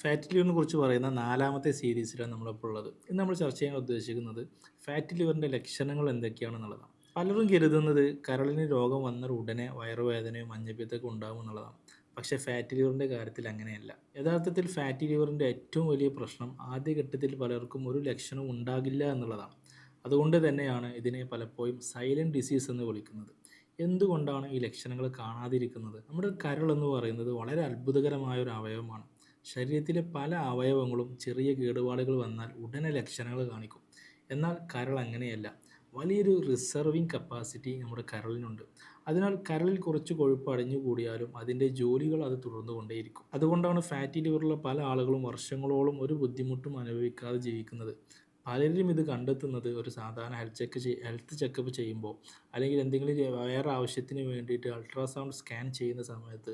Fatty ലിവറിനെ കുറിച്ച് പറയുന്ന നാലാമത്തെ സീരീസിലാണ് നമ്മളിപ്പോൾ ഉള്ളത്. ഇന്ന് നമ്മൾ ചർച്ച ചെയ്യാൻ ഉദ്ദേശിക്കുന്നത് ഫാറ്റി ലിവറിൻ്റെ ലക്ഷണങ്ങൾ എന്തൊക്കെയാണെന്നുള്ളതാണ്. പലരും കരുതുന്നത് കരളിന് രോഗം വന്നാൽ ഉടനെ വയറുവേദനയോ മഞ്ഞപ്പിത്തമൊക്കെ ഉണ്ടാകും എന്നുള്ളതാണ്. പക്ഷേ ഫാറ്റി ലിവറിൻ്റെ കാര്യത്തിൽ അങ്ങനെയല്ല. യഥാർത്ഥത്തിൽ ഫാറ്റി ലിവറിൻ്റെ ഏറ്റവും വലിയ പ്രശ്നം ആദ്യഘട്ടത്തിൽ പലർക്കും ഒരു ലക്ഷണവും ഉണ്ടാകില്ല എന്നുള്ളതാണ്. അതുകൊണ്ട് തന്നെയാണ് ഇതിനെ പലപ്പോഴും സൈലൻറ്റ് ഡിസീസ് എന്ന് വിളിക്കുന്നത്. എന്തുകൊണ്ടാണ് ഈ ലക്ഷണങ്ങൾ കാണാതിരിക്കുന്നത്? നമ്മുടെ കരൾ എന്ന് പറയുന്നത് വളരെ അത്ഭുതകരമായ ഒരു അവയവമാണ്. ശരീരത്തിലെ പല അവയവങ്ങളും ചെറിയ കേടുപാടുകൾ വന്നാൽ ഉടനെ ലക്ഷണങ്ങൾ കാണിക്കും. എന്നാൽ കരൾ അങ്ങനെയല്ല. വലിയൊരു റിസർവിങ് കപ്പാസിറ്റി നമ്മുടെ കരളിനുണ്ട്. അതിനാൽ കരളിൽ കുറച്ച് കൊഴുപ്പ് അടിഞ്ഞുകൂടിയാലും അതിൻ്റെ ജോലികൾ അത് തുടർന്നുകൊണ്ടേയിരിക്കും. അതുകൊണ്ടാണ് ഫാറ്റി ലിവറുള്ള പല ആളുകളും വർഷങ്ങളോളം ഒരു ബുദ്ധിമുട്ടും അനുഭവിക്കാതെ ജീവിക്കുന്നത്. പലരും ഇത് കണ്ടെത്തുന്നത് ഒരു സാധാരണ ഹെൽത്ത് ചെക്കപ്പ് ചെയ്യുമ്പോൾ, അല്ലെങ്കിൽ എന്തെങ്കിലും വേറെ ആവശ്യത്തിന് വേണ്ടിയിട്ട് അൾട്രാസൗണ്ട് സ്കാൻ ചെയ്യുന്ന സമയത്ത്,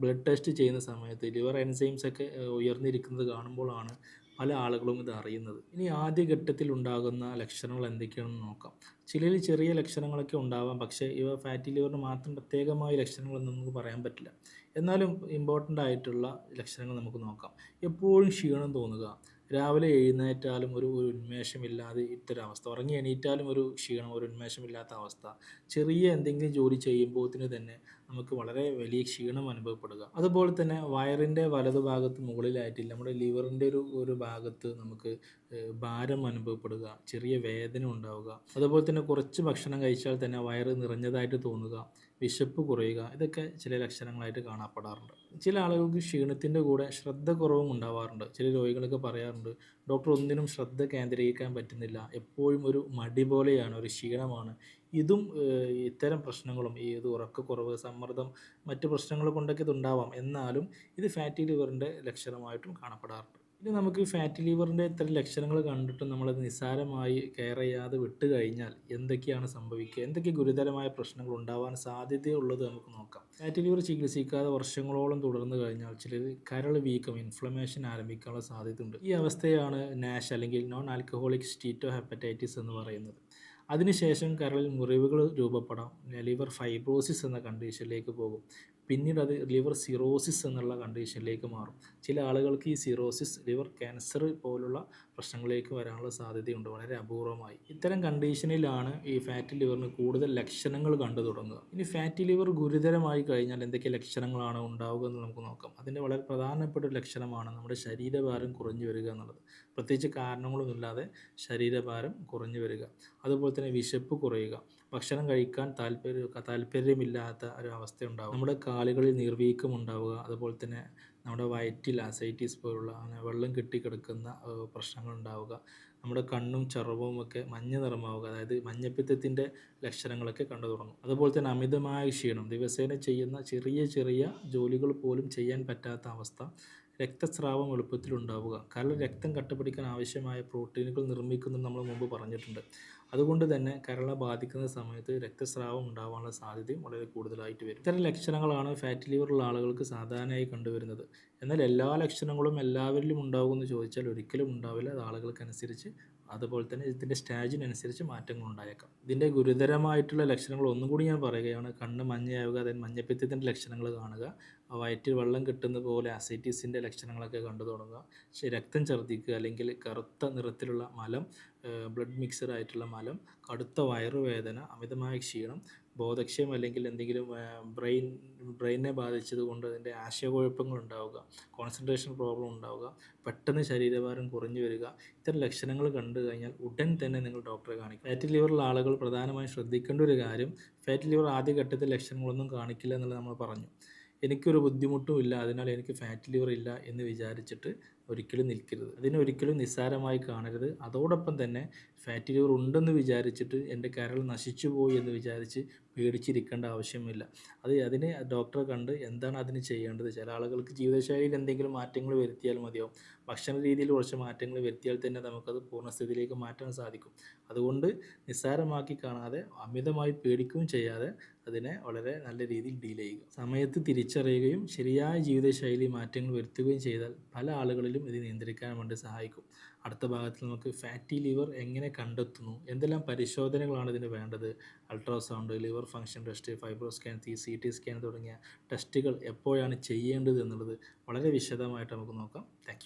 ബ്ലഡ് ടെസ്റ്റ് ചെയ്യുന്ന സമയത്ത് ലിവർ എൻസൈംസ് ഒക്കെ ഉയർന്നിരിക്കുന്നത് കാണുമ്പോഴാണ് പല ആളുകളും ഇത് അറിയുന്നത്. ഇനി ആദ്യ ഘട്ടത്തിൽ ഉണ്ടാകുന്ന ലക്ഷണങ്ങൾ എന്തൊക്കെയാണെന്ന് നോക്കാം. ചിലരിൽ ചെറിയ ലക്ഷണങ്ങളൊക്കെ ഉണ്ടാവാം, പക്ഷേ ഇവ ഫാറ്റി ലിവറിന് മാത്രം പ്രത്യേകമായ ലക്ഷണങ്ങളൊന്നും നമുക്ക് പറയാൻ പറ്റില്ല. എന്നാലും ഇമ്പോർട്ടൻ്റ് ആയിട്ടുള്ള ലക്ഷണങ്ങൾ നമുക്ക് നോക്കാം. എപ്പോഴും ക്ഷീണം തോന്നുക, രാവിലെ എഴുന്നേറ്റാലും ഒരു ഉന്മേഷമില്ലാതെ ഇത്തരവസ്ഥ, ഉറങ്ങി എണീറ്റാലും ഒരു ക്ഷീണം, ഒരു ഉന്മേഷമില്ലാത്ത അവസ്ഥ, ചെറിയ എന്തെങ്കിലും ജോലി ചെയ്യുമ്പോഴത്തിന് തന്നെ നമുക്ക് വളരെ വലിയ ക്ഷീണം അനുഭവപ്പെടുക. അതുപോലെ തന്നെ വയറിൻ്റെ വലതുഭാഗത്ത് മുകളിലായിട്ട് നമ്മുടെ ലിവറിൻ്റെ ഒരു ഭാഗത്ത് നമുക്ക് ഭാരം അനുഭവപ്പെടുക, ചെറിയ വേദന ഉണ്ടാവുക. അതുപോലെ തന്നെ കുറച്ച് ഭക്ഷണം കഴിച്ചാൽ തന്നെ വയറ് നിറഞ്ഞതായിട്ട് തോന്നുക, വിശപ്പ് കുറയുക, ഇതൊക്കെ ചില ലക്ഷണങ്ങളായിട്ട് കാണപ്പെടാറുണ്ട്. ചില ആളുകൾക്ക് ക്ഷീണത്തിൻ്റെ കൂടെ ശ്രദ്ധ കുറവും ഉണ്ടാവാറുണ്ട്. ചില രോഗികളൊക്കെ പറയാറുണ്ട്, ഡോക്ടർ ഒന്നിനും ശ്രദ്ധ കേന്ദ്രീകരിക്കാൻ പറ്റുന്നില്ല, എപ്പോഴും ഒരു മടി പോലെയാണ്, ഒരു ക്ഷീണമാണ്. ഇതും ഇത്തരം പ്രശ്നങ്ങളും ഇത് ഉറക്കക്കുറവ്, സമ്മർദ്ദം, മറ്റ് പ്രശ്നങ്ങൾ കൊണ്ടൊക്കെ ഇതുണ്ടാവാം. എന്നാലും ഇത് ഫാറ്റി ലിവറിൻ്റെ ലക്ഷണമായിട്ടും കാണപ്പെടാറുണ്ട്. ഇനി നമുക്ക് ഫാറ്റി ലിവറിൻ്റെ ഇത്തരം ലക്ഷണങ്ങൾ കണ്ടിട്ട് നമ്മളത് നിസ്സാരമായി കെയർ ചെയ്യാതെ വിട്ട് കഴിഞ്ഞാൽ എന്തൊക്കെയാണ് സംഭവിക്കുക, എന്തൊക്കെ ഗുരുതരമായ പ്രശ്നങ്ങൾ ഉണ്ടാവാൻ സാധ്യതയുള്ളത് നമുക്ക് നോക്കാം. ഫാറ്റി ലിവർ ചികിത്സിക്കാതെ വർഷങ്ങളോളം തുടർന്നു കഴിഞ്ഞാൽ ചിലർ കരൾ വീക്കം, ഇൻഫ്ലമേഷൻ ആരംഭിക്കാനുള്ള സാധ്യതയുണ്ട്. ഈ അവസ്ഥയാണ് നാഷ് അല്ലെങ്കിൽ നോൺ ആൽക്കഹോളിക് സ്റ്റീറ്റോ ഹെപ്പറ്റൈറ്റിസ് എന്ന് പറയുന്നത്. അതിനുശേഷം കരളിൽ മുറിവുകൾ രൂപപ്പെടാം, ലിവർ ഫൈബ്രോസിസ് എന്ന കണ്ടീഷനിലേക്ക് പോകും. പിന്നീട് അത് ലിവർ സിറോസിസ് എന്നുള്ള കണ്ടീഷനിലേക്ക് മാറും. ചില ആളുകൾക്ക് ഈ സിറോസിസ് ലിവർ ക്യാൻസർ പോലുള്ള പ്രശ്നങ്ങളിലേക്ക് വരാനുള്ള സാധ്യതയുണ്ട്, വളരെ അപൂർവമായി. ഇത്തരം കണ്ടീഷനിലാണ് ഈ ഫാറ്റി ലിവറിന് കൂടുതൽ ലക്ഷണങ്ങൾ കണ്ടു തുടങ്ങുക. ഇനി ഫാറ്റി ലിവർ ഗുരുതരമായി കഴിഞ്ഞാൽ എന്തൊക്കെ ലക്ഷണങ്ങളാണ് ഉണ്ടാവുക എന്ന് നമുക്ക് നോക്കാം. അതിൻ്റെ വളരെ പ്രധാനപ്പെട്ട ഒരു ലക്ഷണമാണ് നമ്മുടെ ശരീരഭാരം കുറഞ്ഞു വരിക എന്നുള്ളത്. പ്രത്യേകിച്ച് കാരണങ്ങളൊന്നുമില്ലാതെ ശരീരഭാരം കുറഞ്ഞു വരിക. അതുപോലെ തന്നെ വിശപ്പ് കുറയുക, ഭക്ഷണം കഴിക്കാൻ താല്പര്യമില്ലാത്ത ഒരു അവസ്ഥ ഉണ്ടാകും, നമ്മുടെ കാലുകളിൽ നീർവീക്കം ഉണ്ടാവുക, അതുപോലെ തന്നെ നമ്മുടെ വയറ്റിൽ അസൈറ്റിസ് പോലുള്ള അങ്ങനെ വെള്ളം കെട്ടിക്കിടക്കുന്ന പ്രശ്നങ്ങൾ ഉണ്ടാവുക, നമ്മുടെ കണ്ണും ചർമ്മവും ഒക്കെ മഞ്ഞ നിറമാവുക, അതായത് മഞ്ഞപ്പിത്തത്തിൻ്റെ ലക്ഷണങ്ങളൊക്കെ കണ്ടു തുടങ്ങും. അതുപോലെ തന്നെ അമിതമായ ക്ഷീണം, ദിവസേന ചെയ്യുന്ന ചെറിയ ചെറിയ ജോലികൾ പോലും ചെയ്യാൻ പറ്റാത്ത അവസ്ഥ, രക്തസ്രാവം എളുപ്പത്തിലുണ്ടാവുക. കാരണം രക്തം കട്ടപിടിക്കാൻ ആവശ്യമായ പ്രോട്ടീനുകൾ നിർമ്മിക്കുന്നത് നമ്മൾ മുമ്പ് പറഞ്ഞിട്ടുണ്ട്. അതുകൊണ്ട് തന്നെ കരളെ ബാധിക്കുന്ന സമയത്ത് രക്തസ്രാവം ഉണ്ടാവാനുള്ള സാധ്യതയും വളരെ കൂടുതലായിട്ട് വരും. ഇത്തരം ലക്ഷണങ്ങളാണ് ഫാറ്റി ലിവറുള്ള ആളുകൾക്ക് സാധാരണയായി കണ്ടുവരുന്നത്. എന്നാൽ എല്ലാ ലക്ഷണങ്ങളും എല്ലാവരിലും ഉണ്ടാകുമെന്ന് ചോദിച്ചാൽ ഒരിക്കലും ഉണ്ടാവില്ല. അത് ആളുകൾക്കനുസരിച്ച്, അതുപോലെ തന്നെ ഇതിൻ്റെ സ്റ്റേജിനനുസരിച്ച് മാറ്റങ്ങൾ ഉണ്ടായേക്കാം. ഇതിൻ്റെ ഗുരുതരമായിട്ടുള്ള ലക്ഷണങ്ങൾ ഒന്നും കൂടി ഞാൻ പറയുകയാണ്. കണ്ണ് മഞ്ഞയാവുക, അതായത് മഞ്ഞപ്പിത്തത്തിൻ്റെ ലക്ഷണങ്ങൾ കാണുക, വയറ്റിൽ വെള്ളം കിട്ടുന്ന പോലെ അസൈറ്റിസിൻ്റെ ലക്ഷണങ്ങളൊക്കെ കണ്ടു തുടങ്ങുക, രക്തം ഛർദ്ദിക്കുക, അല്ലെങ്കിൽ കറുത്ത നിറത്തിലുള്ള മലം, ബ്ലഡ് മിക്സഡ് ആയിട്ടുള്ള മലം, കടുത്ത വയറുവേദന, അമിതമായ ക്ഷീണം, ബോധക്ഷയം, അല്ലെങ്കിൽ എന്തെങ്കിലും ബ്രെയിനെ ബാധിച്ചത് കൊണ്ട് അതിൻ്റെ ആശയക്കുഴപ്പങ്ങൾ ഉണ്ടാവുക, കോൺസെൻട്രേഷൻ പ്രോബ്ലം ഉണ്ടാവുക, പെട്ടെന്ന് ശരീരഭാരം കുറഞ്ഞു വരിക. ഇത്തരം ലക്ഷണങ്ങൾ കണ്ടു കഴിഞ്ഞാൽ ഉടൻ തന്നെ നിങ്ങൾ ഡോക്ടറെ കാണിക്കും. ഫാറ്റി ലിവറുള്ള ആളുകൾ പ്രധാനമായും ശ്രദ്ധിക്കേണ്ട ഒരു കാര്യം, ഫാറ്റി ലിവർ ആദ്യഘട്ടത്തിൽ ലക്ഷണങ്ങളൊന്നും കാണിക്കില്ല എന്നുള്ളത് നമ്മൾ പറഞ്ഞു. എനിക്കൊരു ബുദ്ധിമുട്ടും ഇല്ല, അതിനാൽ എനിക്ക് ഫാറ്റി ലിവർ ഇല്ല എന്ന് വിചാരിച്ചിട്ട് ഒരിക്കലും നിൽക്കരുത്. അതിനെ ഒരിക്കലും നിസ്സാരമായി കാണരുത്. അതോടൊപ്പം തന്നെ ഫാറ്റി ലിവർ ഉണ്ടെന്ന് വിചാരിച്ചിട്ട് എൻ്റെ കരൾ നശിച്ചു പോയി എന്ന് വിചാരിച്ച് പേടിച്ചിരിക്കേണ്ട ആവശ്യമില്ല. അതിന് ഡോക്ടറെ കണ്ട് എന്താണ് അതിന് ചെയ്യേണ്ടത്. ചില ആളുകൾക്ക് ജീവിതശൈലിയിൽ എന്തെങ്കിലും മാറ്റങ്ങൾ വരുത്തിയാൽ മതിയാവും. ഭക്ഷണ രീതിയിൽ കുറച്ച് മാറ്റങ്ങൾ വരുത്തിയാൽ തന്നെ നമുക്കത് പൂർണ്ണസ്ഥിതിയിലേക്ക് മാറ്റാൻ സാധിക്കും. അതുകൊണ്ട് നിസ്സാരമാക്കി കാണാതെ, അമിതമായി പേടിക്കുകയും ചെയ്യാതെ അതിനെ വളരെ നല്ല രീതിയിൽ ഡീൽ ചെയ്യുക. സമയത്ത് തിരിച്ചറിയുകയും ശരിയായ ജീവിതശൈലി മാറ്റങ്ങൾ വരുത്തുകയും ചെയ്താൽ പല ആളുകളിലും ഇത് നിയന്ത്രിക്കാൻ വേണ്ടി സഹായിക്കും. അടുത്ത ഭാഗത്തിൽ നമുക്ക് ഫാറ്റി ലിവർ എങ്ങനെ കണ്ടെത്തുന്നു, എന്തെല്ലാം പരിശോധനകളാണ് ഇതിന് വേണ്ടത്, ultrasound, liver function test, fibro scan, CT scan തുടങ്ങിയ ടെസ്റ്റുകൾ എപ്പോഴാണ് ചെയ്യേണ്ടത് എന്നുള്ളത് വളരെ വിശദമായിട്ട് നമുക്ക് നോക്കാം. Thank you.